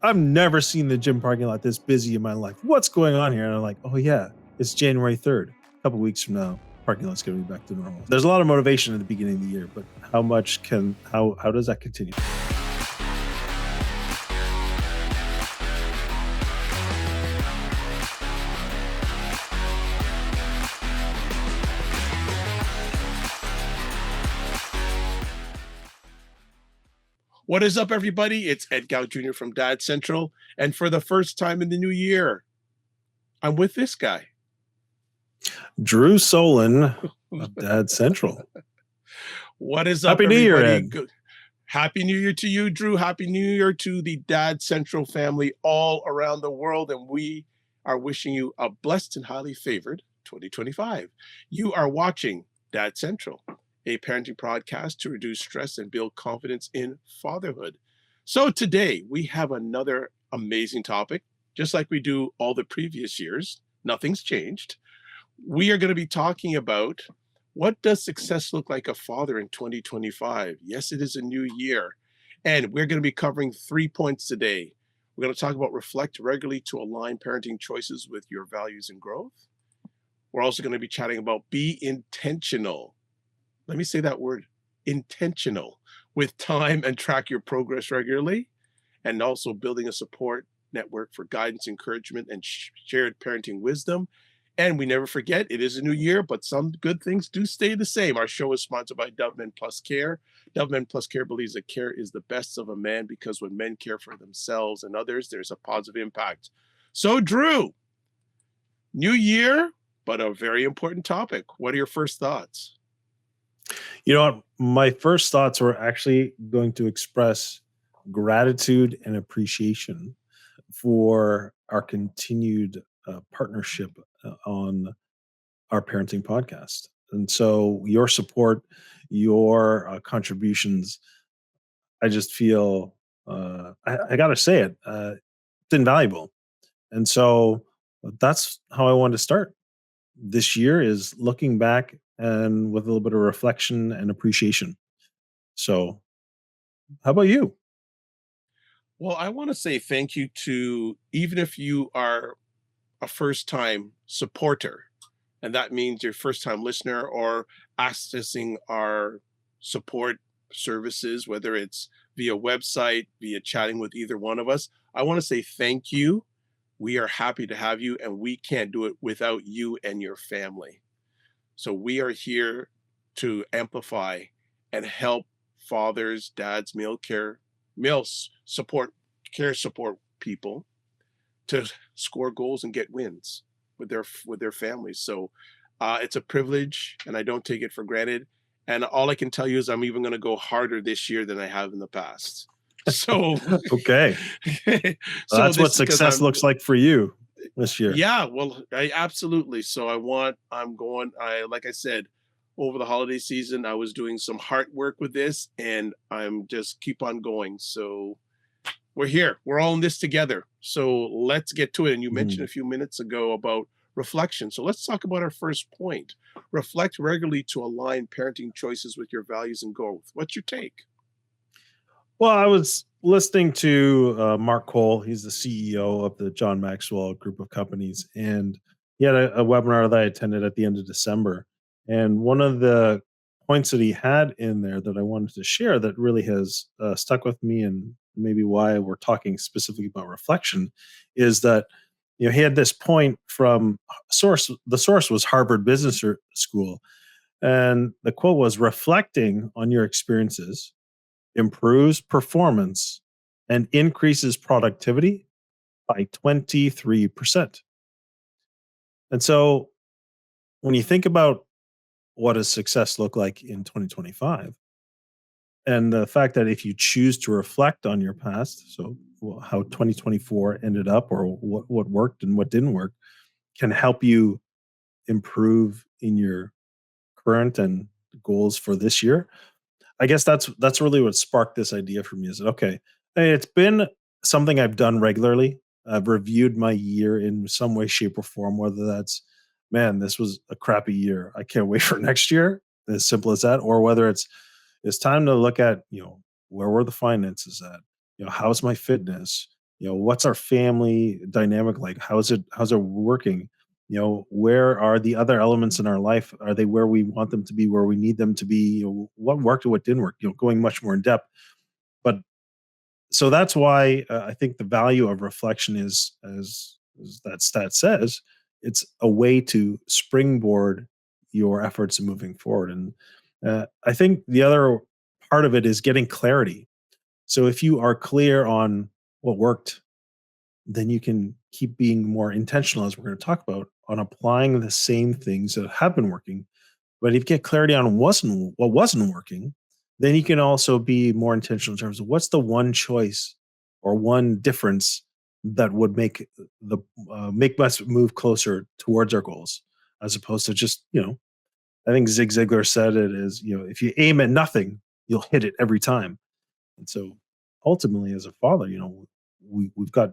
I've never seen the gym parking lot this busy in my life. What's going on here? And I'm like, oh yeah, it's January 3rd. A couple weeks from now, parking lot's going to be back to normal. There's a lot of motivation at the beginning of the year, but how does that continue? What is up, everybody? It's Ed Gow Jr. from Dad Central. And for the first time in the new year, I'm with this guy. Drew Solon of Dad Central. What is up, Happy New Year, everybody? Ed. Good. Happy New Year to you, Drew. Happy New Year to the Dad Central family all around the world. And we are wishing you a blessed and highly favored 2025. You are watching Dad Central, a parenting podcast to reduce stress and build confidence in fatherhood. So today we have another amazing topic, just like we do all the previous years. Nothing's changed. We are going to be talking about what does success look like a father in 2025? Yes, it is a new year. And we're going to be covering 3 points today. We're going to talk about reflect regularly to align parenting choices with your values and growth. We're also going to be chatting about be intentional. Let me say that word, intentional, with time and track your progress regularly, and also building a support network for guidance, encouragement, and shared parenting wisdom. And we never forget, it is a new year, but some good things do stay the same. Our show is sponsored by Doveman Plus Care. Doveman Plus Care believes that care is the best of a man because when men care for themselves and others, there's a positive impact. So, Drew, new year, but a very important topic. What are your first thoughts? You know what? My first thoughts were actually going to express gratitude and appreciation for our continued partnership on our parenting podcast. And so your support, your contributions, I just feel, I got to say it, it's invaluable. And so that's how I wanted to start. This year is looking back and with a little bit of reflection and appreciation. So, how about you? Well, I want to say thank you to, even if you are a first time supporter, and that means your first time listener or accessing our support services, whether it's via website, via chatting with either one of us. I want to say thank you. We are happy to have you, and we can't do it without you and your family. So we are here to amplify and help fathers, dads, meal support, care support people to score goals and get wins with their families. So it's a privilege, and I don't take it for granted. And all I can tell you is I'm even going to go harder this year than I have in the past. So, Okay. so That's what this because success I'm looks like for you this year. yeah, well, I absolutely. So I'm going. I like I said, over the holiday season, I was doing some heart work with this, and I'm just keep on going. So we're here. We're all in this together. So let's get to it. And you mentioned Mhm. a few minutes ago about reflection. So let's talk about our first point. Reflect regularly to align parenting choices with your values and growth. What's your take? Well, I was listening to Mark Cole. He's the CEO of the John Maxwell Group of Companies, and he had a webinar that I attended at the end of December. And one of the points that he had in there that I wanted to share that really has stuck with me, and maybe why we're talking specifically about reflection, is that he had this point from source. The source was Harvard Business School, and the quote was, "Reflecting on your experiences improves performance and increases productivity by 23%." And so when you think about what does success look like in 2025, and the fact that if you choose to reflect on your past, so how 2024 ended up or what worked and what didn't work, can help you improve in your current and goals for this year. I guess that's really what sparked this idea for me is that, okay, hey, it's been something I've done regularly. I've reviewed my year in some way, shape, or form, whether that's, man, this was a crappy year. I can't wait for next year. As simple as that. Or whether it's time to look at, where were the finances at? How's my fitness? what's our family dynamic like? How's it working? Where are the other elements in our life? Are they where we want them to be, where we need them to be? What worked and what didn't work? Going much more in depth. But so that's why I think the value of reflection is, as that stat says, it's a way to springboard your efforts moving forward. And I think the other part of it is getting clarity. So if you are clear on what worked, then you can keep being more intentional, as we're going to talk about, on applying the same things that have been working. But if you get clarity on what wasn't working, then you can also be more intentional in terms of what's the one choice or one difference that would make us move closer towards our goals, as opposed to just I think Zig Ziglar said it is, if you aim at nothing, you'll hit it every time. And so ultimately, as a father, we've got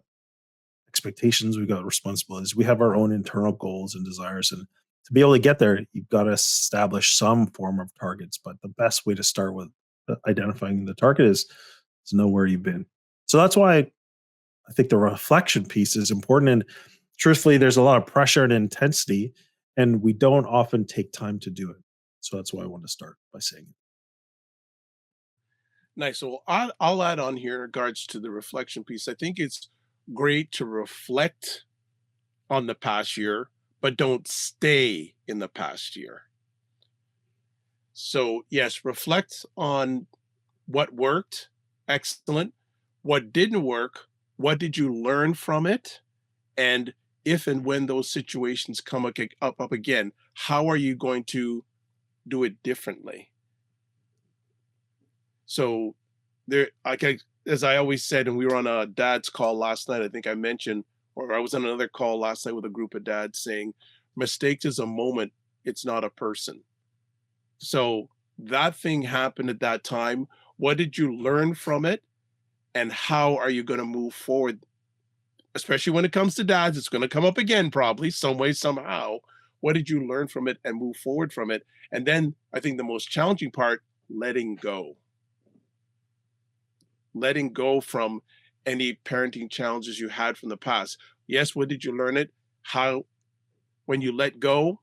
expectations, we've got responsibilities, we have our own internal goals and desires. And to be able to get there, you've got to establish some form of targets. But the best way to start with identifying the target is to know where you've been. So that's why I think the reflection piece is important. And truthfully, there's a lot of pressure and intensity, and we don't often take time to do it. So that's why I want to start by saying it. Nice. So I'll add on here in regards to the reflection piece. I think it's great to reflect on the past year, but don't stay in the past year. So, yes, reflect on what worked, excellent. What didn't work, what did you learn from it? And if and when those situations come up again, how are you going to do it differently? So there, as I always said, and we were on a dad's call last night, I think I mentioned, or I was on another call last night with a group of dads saying, mistakes is a moment, it's not a person. So that thing happened at that time. What did you learn from it? And how are you going to move forward? Especially when it comes to dads, it's going to come up again, probably some way, somehow. What did you learn from it and move forward from it? And then I think the most challenging part, letting go. Letting go from any parenting challenges you had from the past. Yes, what did you learn it? How, when you let go,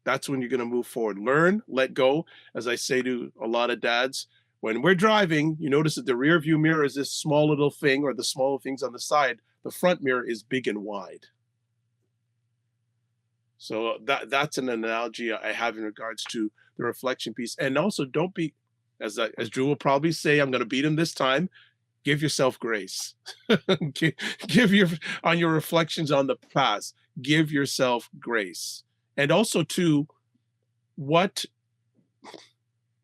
that's when you're going to move forward. Learn, let go. As I say to a lot of dads, when we're driving, you notice that the rear view mirror is this small little thing, or the smaller things on the side. The front mirror is big and wide. So that's an analogy I have in regards to the reflection piece. And also, don't be, as Drew will probably say, I'm going to beat him this time. Give yourself grace. give, give your on your reflections on the past. Give yourself grace, and also too, what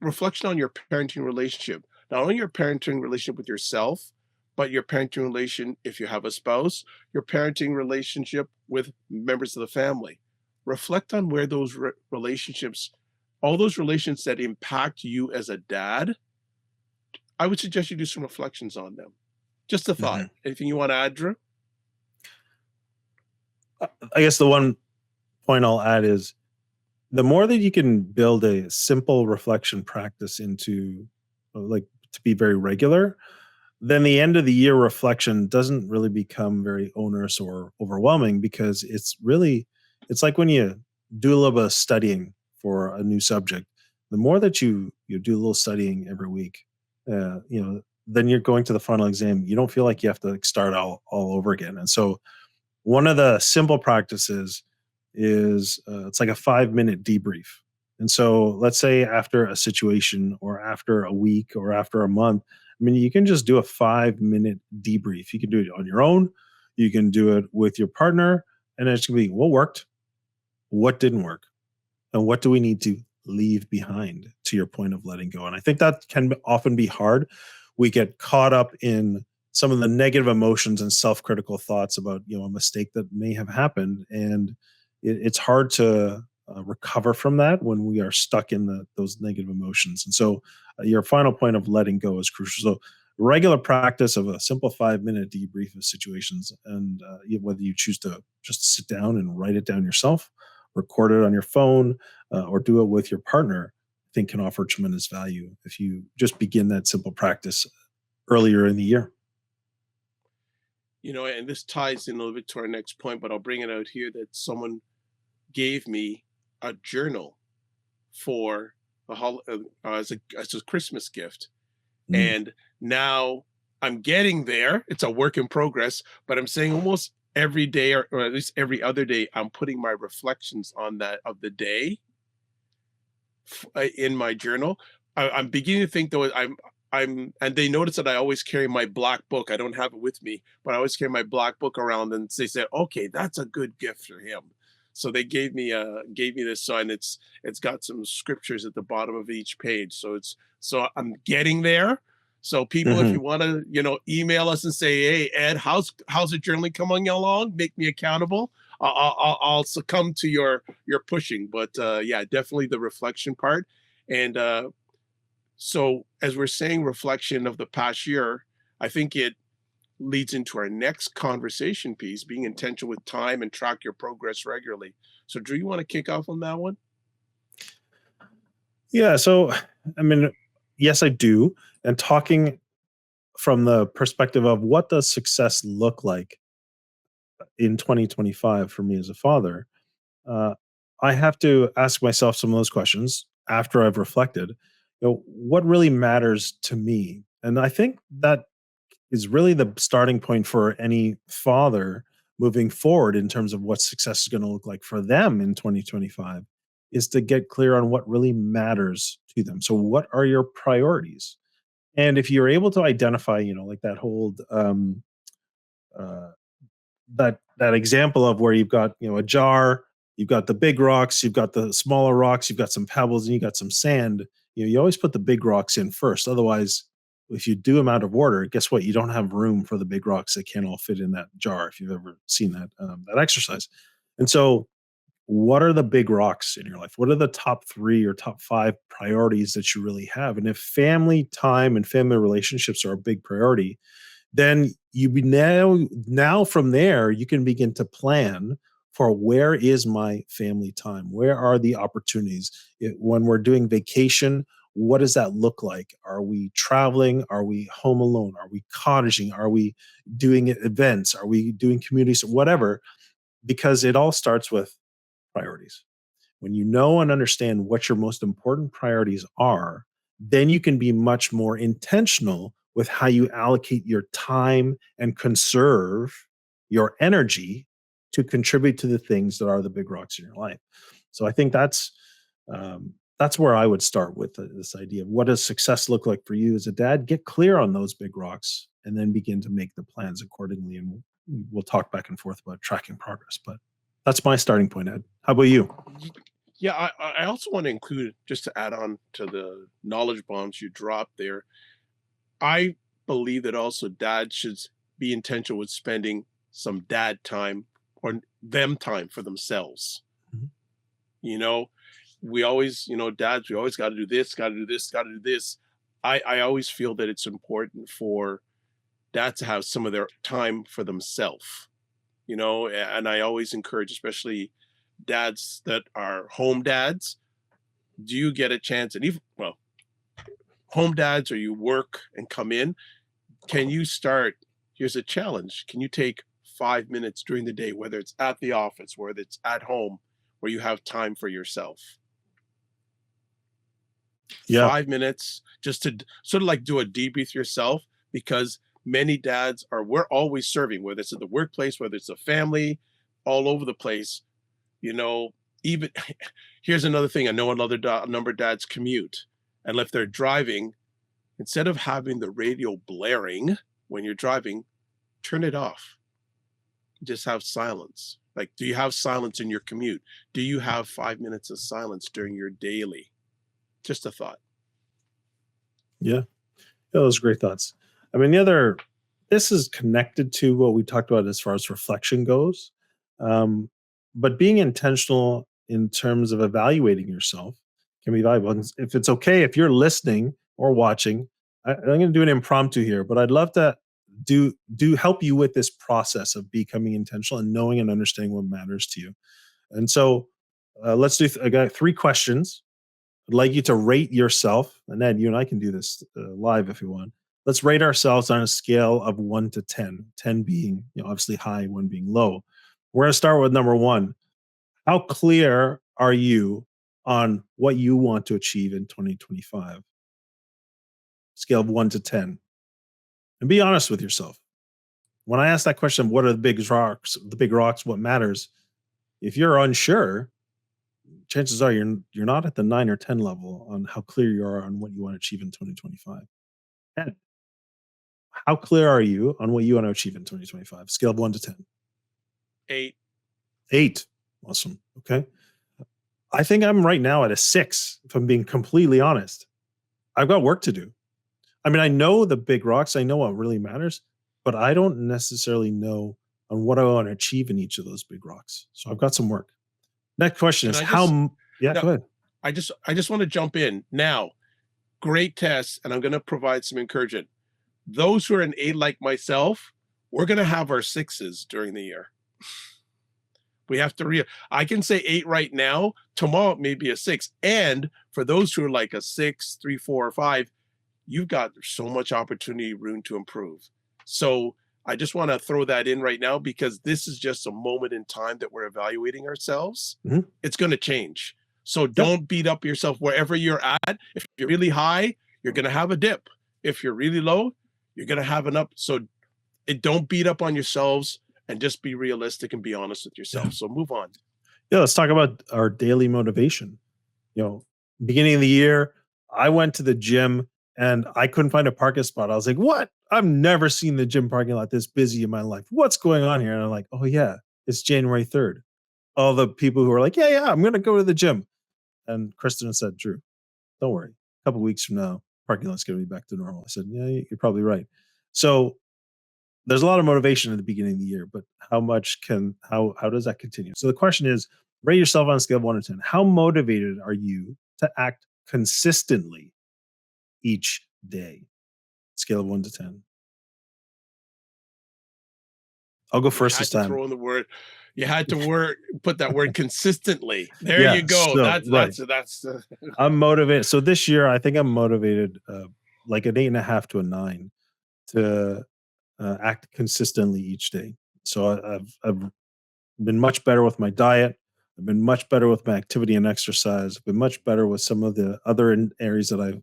reflection on your parenting relationship. Not only your parenting relationship with yourself, but your parenting relation if you have a spouse, your parenting relationship with members of the family. Reflect on where those relationships, all those relations that impact you as a dad, I would suggest you do some reflections on them. Just a thought. Mhm. Anything you want to add, Drew? I guess the one point I'll add is the more that you can build a simple reflection practice into, like, to be very regular, then the end of the year reflection doesn't really become very onerous or overwhelming, because it's like when you do a little bit of studying for a new subject. The more that you do a little studying every week, then you're going to the final exam, you don't feel like you have to, like, start all over again. And so one of the simple practices is, it's like a 5-minute debrief. And so let's say after a situation, or after a week, or after a month, I mean, you can just do a 5-minute debrief. You can do it on your own, you can do it with your partner, and it's going to be what worked, what didn't work, and what do we need to leave behind, to your point of letting go. And I think that can often be hard. We get caught up in some of the negative emotions and self-critical thoughts about a mistake that may have happened, and it's hard to recover from that when we are stuck in those negative emotions. And so your final point of letting go is crucial. So regular practice of a simple 5-minute debrief of situations, and whether you choose to just sit down and write it down yourself, record it on your phone, or do it with your partner, I think can offer tremendous value if you just begin that simple practice earlier in the year. and this ties in a little bit to our next point, but I'll bring it out here that someone gave me a journal for as a Christmas gift. Mm. And now I'm getting there. It's a work in progress, but I'm saying almost every day, or at least every other day, I'm putting my reflections on that of the day in my journal. I'm beginning to think though and they notice that I always carry my black book. I don't have it with me, but I always carry my black book around, and they said, okay, that's a good gift for him. So they gave me this sign. It's got some scriptures at the bottom of each page. So I'm getting there. So people, if Mhm. you want to, email us and say, hey Ed, how's the journaling coming along? Make me accountable. I'll succumb to your pushing. But yeah, definitely the reflection part. And so as we're saying reflection of the past year, I think it leads into our next conversation piece, being intentional with time and track your progress regularly. So Drew, you want to kick off on that one? Yeah, so I mean, yes, I do. And talking from the perspective of what does success look like in 2025 for me as a father, uh, I have to ask myself some of those questions after I've reflected. What really matters to me? And I think that is really the starting point for any father moving forward in terms of what success is going to look like for them in 2025 is to get clear on what really matters to them. So what are your priorities? And if you're able to identify, like that whole uh, that example of where you've got a jar, you've got the big rocks, you've got the smaller rocks, you've got some pebbles, and you got some sand. You always put the big rocks in first. Otherwise, if you do them out of order, guess what? You don't have room for the big rocks that can't all fit in that jar. If you've ever seen that exercise, and so what are the big rocks in your life? What are the top three or top five priorities that you really have? And if family time and family relationships are a big priority, then now from there you can begin to plan for where is my family time, where are the opportunities. When we're doing vacation, what does that look like? Are we traveling? Are we home alone? Are we cottaging? Are we doing events? Are we doing communities? Whatever, because it all starts with priorities. When you know and understand what your most important priorities are, then you can be much more intentional with how you allocate your time and conserve your energy to contribute to the things that are the big rocks in your life. So I think that's where I would start with this idea of what does success look like for you as a dad. Get clear on those big rocks, and then begin to make the plans accordingly. And we'll talk back and forth about tracking progress. But that's my starting point, Ed. How about you? Y- Yeah, I also want to include, just to add on to the knowledge bombs you dropped there. I believe that also dads should be intentional with spending some dad time or them time for themselves. Mhm. You know, we always, dads, we always got to do this, got to do this, got to do this. I always feel that it's important for dads to have some of their time for themselves, and I always encourage, especially dads that are home dads, do you get a chance? And even, well, home dads, or you work and come in, can you start? Here's a challenge. Can you take 5 minutes during the day, whether it's at the office, whether it's at home, where you have time for yourself? Yeah. 5 minutes just to sort of like do a debrief yourself, because many dads we're always serving, whether it's at the workplace, whether it's a family, all over the place, you know, even here's another thing. I know another number of dads commute, and if they're driving, instead of having the radio blaring when you're driving, turn it off. Just have silence. Like, do you have silence in your commute? Do you have 5 minutes of silence during your daily? Just a thought. Yeah. Yeah, those are great thoughts. I mean, the other, this is connected to what we talked about as far as reflection goes. Um, but being intentional in terms of evaluating yourself can be valuable. And if it's okay, if you're listening or watching, I'm going to do an impromptu here, but I'd love to do help you with this process of becoming intentional and knowing and understanding what matters to you. And so let's do. I got three questions. I'd like you to rate yourself, and then you and I can do this live if you want. let's rate ourselves on a scale of 1 to 10, 10 being, obviously high, one being low. We're going to start with number one. How clear are you on what you want to achieve in 2025? Scale of 1 to 10. And be honest with yourself. When I ask that question, what are the big rocks? The big rocks, what matters? If you're unsure, chances are you're not at the 9 or 10 level on how clear you are on what you want to achieve in 2025. And how clear are you on what you want to achieve in 2025? Scale of 1 to 10. 8. 8. Awesome. Okay. I think I'm right now at a 6, if I'm being completely honest. I've got work to do. I mean, I know the big rocks, I know what really matters, but I don't necessarily know on what I want to achieve in each of those big rocks. So I've got some work. Next question And is I just yeah, no, go ahead. I just want to jump in now. Great test, and I'm going to provide some encouragement. Those who are an 8 like myself, we're going to have our 6s during the year. We have to I can say 8 right now. Tomorrow it may be a 6. And for those who are like a 6, 3, 4, or 5, you've got so much opportunity, room to improve. So I just want to throw that in right now because this is just a moment in time that we're evaluating ourselves. Mhm. It's going to change. So Yep. don't beat up yourself wherever you're at. If you're really high, you're going to have a dip. If you're really low, you're going to have an up. So don't beat up on yourselves and just be realistic and be honest with Yeah. yourself. So move on. Yeah. Let's talk about our daily motivation. You know, beginning of the year, I went to the gym and I couldn't find a parking spot. I was like, what? I've never seen the gym parking lot this busy in my life. What's going on here? And I'm like, oh, yeah, it's January 3rd. All the people who are like, yeah, I'm going to go to the gym. And Kristen said, Drew, don't worry. A couple weeks from now, parking lot's going to be back to normal. I said, yeah, you're probably right. So there's a lot of motivation at the beginning of the year, but how does that continue? So the question is, rate yourself on a scale of 1 to 10. How motivated are you to act consistently each day? Scale of 1 to 10. I'll go You first this had to time. throw in the word. You had to put that word consistently. There Yeah. you go. So right, That's I'm motivated. So this year, I think I'm motivated, like an 8.5 to a 9, to act consistently each day. So I've been much better with my diet. I've been much better with my activity and exercise. I've been much better with some of the other areas that I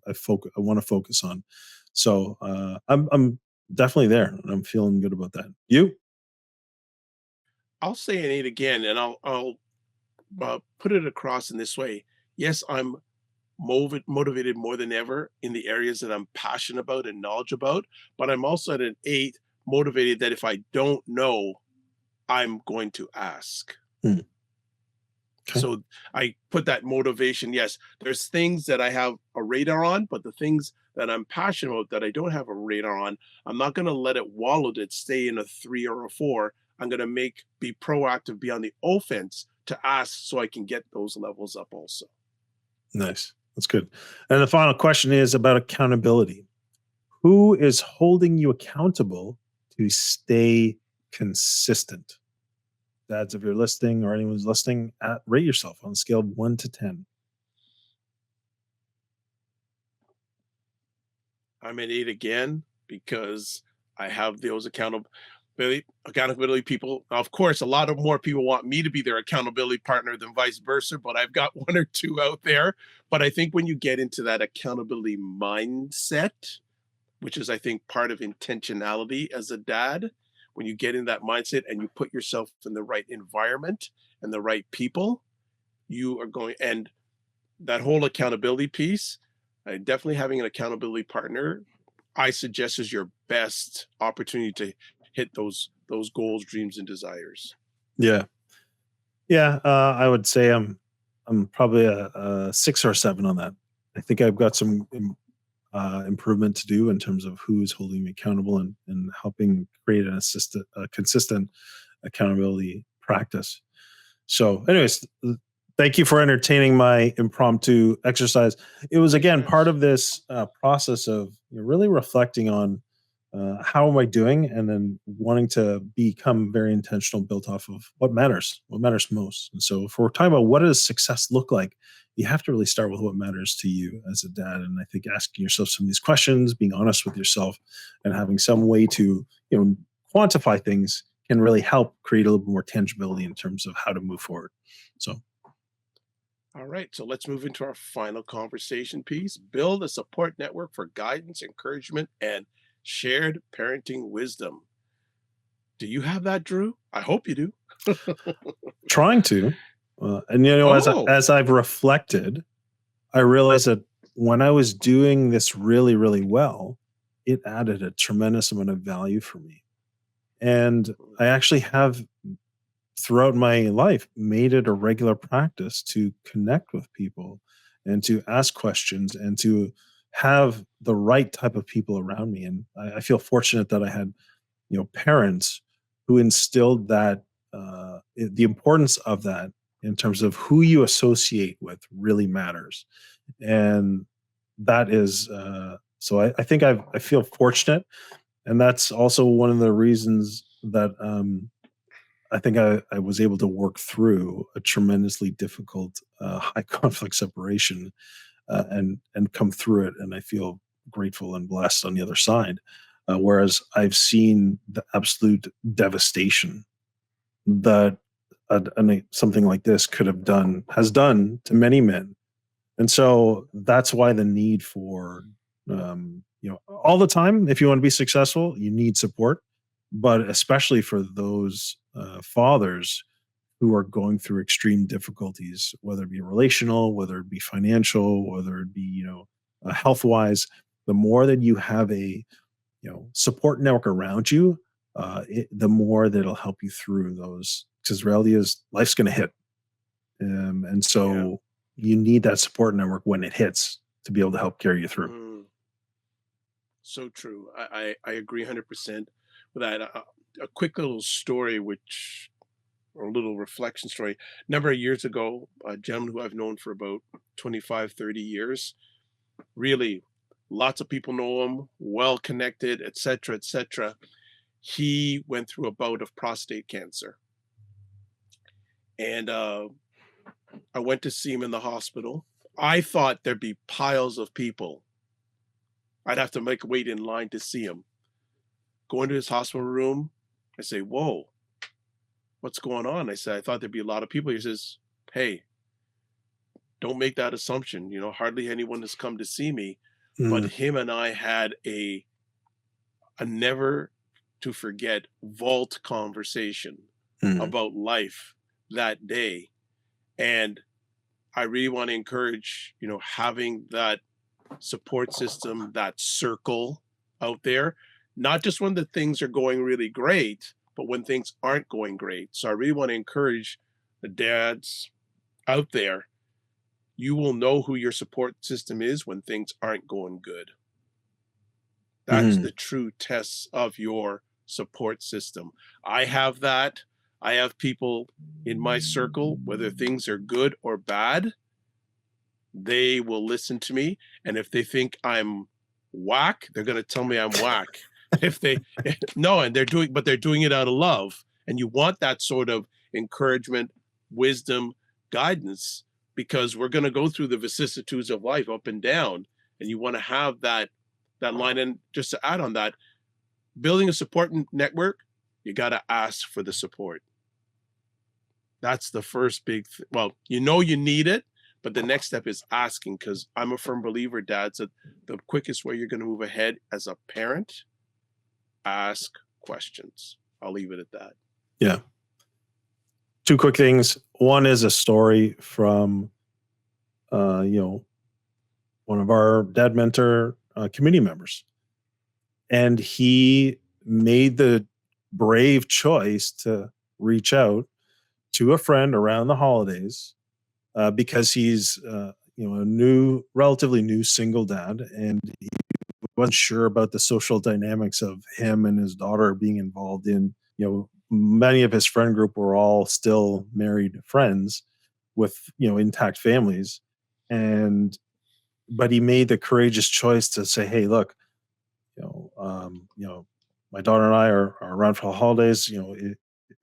want to focus on. So I'm definitely there, and I'm feeling good about that. You? I'll say an 8 again, and I'll put it across in this way. Yes, I'm motivated more than ever in the areas that I'm passionate about and knowledge about, but I'm also at an 8 motivated that if I don't know, I'm going to ask. Hmm, okay. So I put that motivation. Yes, there's things that I have a radar on, but the things that I'm passionate about that I don't have a radar on, I'm not going to let it wallow to stay in a 3 or a 4. I'm going to be proactive, be on the offense to ask so I can get those levels up also. Nice. That's good. And the final question is about accountability. Who is holding you accountable to stay consistent? Dads, if you're listening or anyone's listening, rate yourself on a scale of 1 to 10. I'm at 8 again because I have those accountability people. Of course, a lot of more people want me to be their accountability partner than vice versa, but I've got one or two out there. But I think when you get into that accountability mindset, which is I think part of intentionality as a dad, when you get in that mindset and you put yourself in the right environment and the right people, you are going and that whole accountability piece, definitely having an accountability partner, I suggest is your best opportunity to hit those goals, dreams, and desires. Yeah. Yeah. I would say I'm probably a 6 or 7 on that. I think I've got some improvement to do in terms of who's holding me accountable and helping create a consistent accountability practice. So, anyways, thank you for entertaining my impromptu exercise. It was Makes again part sense. of this process of really reflecting on how am I doing, and then wanting to become very intentional, built off of what matters most. And so, if we're talking about what does success look like you have to really start with what matters to you as a dad. And I think asking yourself some of these questions, being honest with yourself, and having some way to, quantify things can really help create a little more tangibility in terms of how to move forward. So, All right, so let's move into our final conversation piece. Build a support network for guidance, encouragement, and shared parenting wisdom. Do you have that, Drew? I hope you do. trying to, and Oh, as I've reflected, I realized that when I was doing this really, really well, it added a tremendous amount of value for me. And I actually have, throughout my life, made it a regular practice to connect with people and to ask questions and to have the right type of people around me. And I feel fortunate that I had, parents who instilled that, the importance of that in terms of who you associate with really matters. And that is, so I think I feel fortunate, and that's also one of the reasons that, I think I was able to work through a tremendously difficult, high conflict separation, and come through it, and I feel grateful and blessed on the other side. Whereas I've seen the absolute devastation that something like this could have done, has done to many men. And so that's why the need for, all the time, if you want to be successful, you need support, but especially for those, fathers who are going through extreme difficulties, whether it be relational, whether it be financial, whether it be, health wise, the more that you have a, support network around you, the more that it'll help you through those. Because reality is life's going to hit, and yeah. so you need that support network when it hits to be able to help carry you through. Mm, so true. I agree 100% with that. A quick little story, which, or a little reflection story. A number of years ago, a gentleman who I've known for about 25, 30 years, really lots of people know him, well connected, etc., etc. He went through a bout of prostate cancer. And I went to see him in the hospital. I thought there'd be piles of people. I'd have to make a wait in line to see him. Go into his hospital room. I say, "Whoa, what's going on?" I said, "I thought there'd be a lot of people." He says, "Hey, don't make that assumption. Hardly anyone has come to see me." But Mm, him and I had a never to forget vault conversation mm, about life that day. And I really want to encourage, having that support system, that circle out there, not just when the things are going really great, but when things aren't going great. So I really want to encourage the dads out there. You will know who your support system is when things aren't going good. That's mhm, the true test of your support system. I have that. I have people in my circle, whether things are good or bad, they will listen to me. And if they think I'm whack, they're going to tell me I'm whack. If they, no, and they're doing it out of love. And you want that sort of encouragement, wisdom, guidance, because we're going to go through the vicissitudes of life up and down. And you want to have that line. And just to add on that, building a support network, you got to ask for the support. That's the first well, you need it, but the next step is asking, because I'm a firm believer, dads, that the quickest way you're going to move ahead as a parent, ask questions. I'll leave it at that. yeah. Two quick things. One is a story from, uh, you know, one of our dad mentor, committee members, and he made the brave choice to reach out to a friend around the holidays, because he's, a relatively new single dad, and he wasn't sure about the social dynamics of him and his daughter being involved in, many of his friend group were all still married friends with, intact families. And but he made the courageous choice to say, hey, look, you know um, you know my daughter and I are around for the holidays.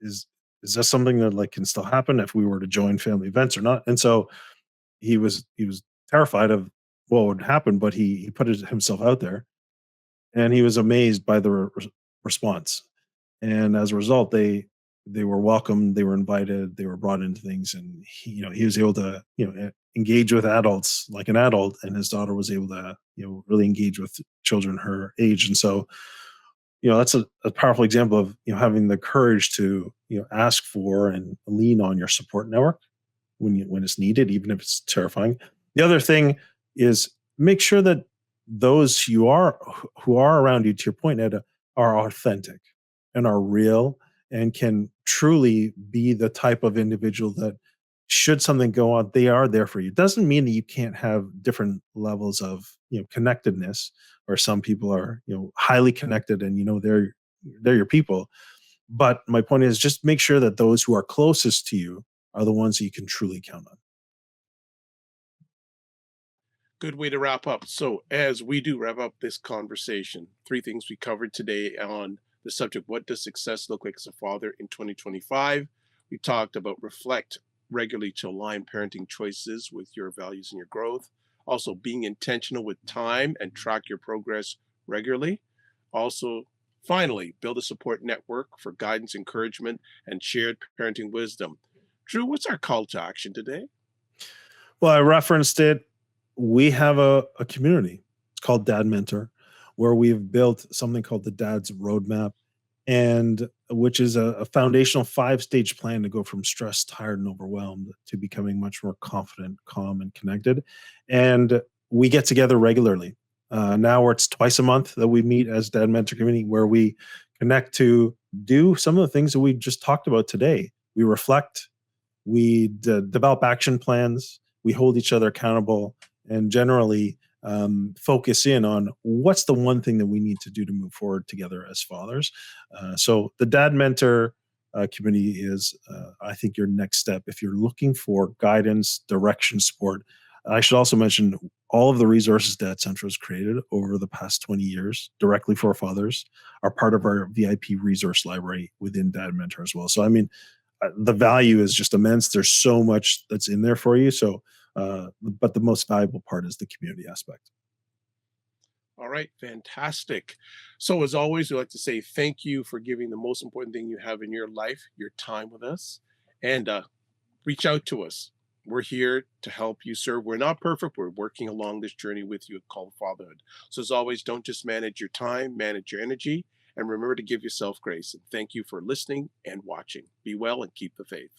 Is is that something that, like, can still happen if we were to join family events or not? And so he was terrified of what would happen, but he put himself out there, and he was amazed by the response. And as a result, they were welcomed, they were invited, they were brought into things, and he was able to engage with adults like an adult, and his daughter was able to really engage with children her age. And so that's a powerful example of having the courage to ask for and lean on your support network when it's needed, even if it's terrifying. The other thing is make sure that those who are around you, to your point, Ed, are authentic and are real and can truly be the type of individual that should something go on, they are there for you. Doesn't mean that you can't have different levels of connectedness, or some people are highly connected and they're your people. But my point is, just make sure that those who are closest to you are the ones that you can truly count on. Good way to wrap up. So, as we do wrap up this conversation, three things we covered today on the subject: what does success look like as a father in 2025? We talked about reflect regularly to align parenting choices with your values and your growth. Also, being intentional with time and track your progress regularly. Also, finally, build a support network for guidance, encouragement, and shared parenting wisdom. Drew, what's our call to action today? Well, I referenced it. We have a community. It's called Dad Mentor, where we've built something called the Dad's Roadmap, and which is a foundational 5-stage plan to go from stressed, tired, and overwhelmed to becoming much more confident, calm, and connected. And we get together regularly. Now, where it's twice a month that we meet as Dad Mentor community, where we connect to do some of the things that we just talked about today. We reflect, we develop action plans, we hold each other accountable, and generally focus in on what's the one thing that we need to do to move forward together as fathers. So the Dad Mentor community is, I think, your next step if you're looking for guidance, direction, support. I should also mention all of the resources Dad Central has created over the past 20 years directly for fathers are part of our VIP resource library within Dad Mentor as well. So, I mean, the value is just immense. There's so much that's in there for you. So, but the most valuable part is the community aspect. All right, fantastic. So, as always, we like to say thank you for giving the most important thing you have in your life, your time with us, and reach out to us. We're here to help you serve. We're not perfect. We're working along this journey with you called fatherhood. So, as always, don't just manage your time, manage your energy, and remember to give yourself grace. And thank you for listening and watching. Be well and keep the faith.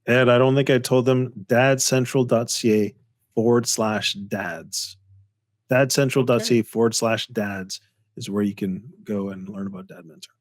And I don't think I told them dadcentral.ca/dads. Okay. Dadcentral.ca/dads is where you can go and learn about Dad Mentor.